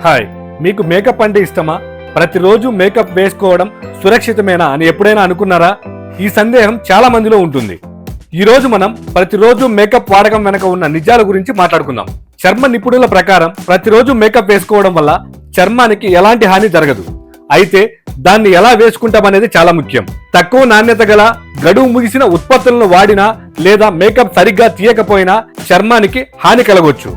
Hi, మీకు makeup అంటే ఇష్టమా? ప్రతిరోజు మేకప్ వేసుకోవడం సురక్షితమేనా అని ఎప్పుడైనా అనుకున్నారా? ఈ సందేహం చాలా మందిలో ఉంటుంది. ఈ రోజు మనం ప్రతిరోజు మేకప్ వాడకం వెనక ఉన్న నిజాల గురించి మాట్లాడుకుందాం. చర్మ నిపుణుల ప్రకారం ప్రతిరోజు మేకప్ వేసుకోవడం వల్ల చర్మానికి ఎలాంటి హాని జరగదు. అయితే దాన్ని ఎలా వేసుకుంటామనేది చాలా ముఖ్యం. తక్కువ నాణ్యత గల గడువు ముగిసిన ఉత్పత్తులను వాడినా లేదా మేకప్ సరిగ్గా తీయకపోయినా చర్మానికి హాని కలగవచ్చు.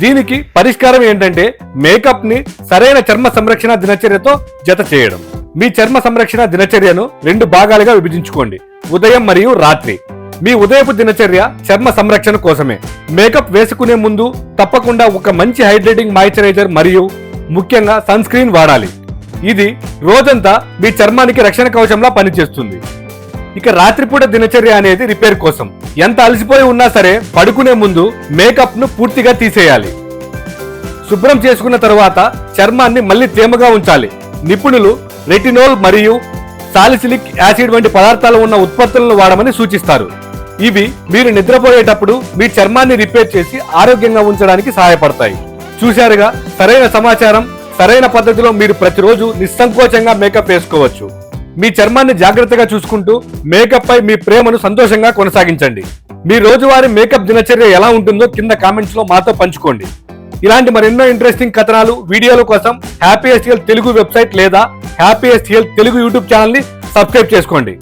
దీనికి పరిష్కారం ఏంటంటే మేకప్ ని సరైన చర్మ సంరక్షణ దినచర్యతో జత చేయడం. మీ చర్మ సంరక్షణ దినచర్యను 2 భాగాలుగా విభజించుకోండి, ఉదయం మరియు రాత్రి. మీ ఉదయపు దినచర్య చర్మ సంరక్షణ కోసమే. మేకప్ వేసుకునే ముందు తప్పకుండా ఒక మంచి హైడ్రేటింగ్ మాయిశ్చరైజర్ మరియు ముఖ్యంగా సన్ స్క్రీన్ వాడాలి. ఇది రోజంతా మీ చర్మానికి రక్షణ కవచంలా పనిచేస్తుంది. ఇక రాత్రిపూట దినచర్య అనేది రిపేర్ కోసం. ఎంత అలసిపోయి ఉన్నా సరే పడుకునే ముందు మేకప్ ను పూర్తిగా తీసేయాలి. శుభ్రం చేసుకున్న తరువాత చర్మాన్ని మళ్ళీ తేమగా ఉంచాలి. నిపుణులు రెటినోల్ మరియు సాలిసిలిక్ యాసిడ్ వంటి పదార్థాలు ఉన్న ఉత్పత్తులను వాడమని సూచిస్తారు. ఇవి మీరు నిద్రపోయేటప్పుడు మీ చర్మాన్ని రిపేర్ చేసి ఆరోగ్యంగా ఉంచడానికి సహాయపడతాయి. చూశారుగా, సరైన సమాచారం సరైన పద్ధతిలో మీరు ప్రతిరోజు నిస్సంకోచంగా మేకప్ వేసుకోవచ్చు. మీ చర్మాన్ని జాగ్రత్తగా చూసుకుంటూ మేకప్ పై మీ ప్రేమను సంతోషంగా కొనసాగించండి. మీ రోజువారీ మేకప్ దినచర్య ఎలా ఉంటుందో కింద కామెంట్స్ లో మాతో పంచుకోండి. ఇలాంటి మరెన్నో ఇంట్రెస్టింగ్ కథనాలు, వీడియోల కోసం హ్యాపీ ఎస్టీఎల్ తెలుగు వెబ్సైట్ లేదా happy STL Telugu YouTube channel ని సబ్స్క్రైబ్ చేసుకోండి.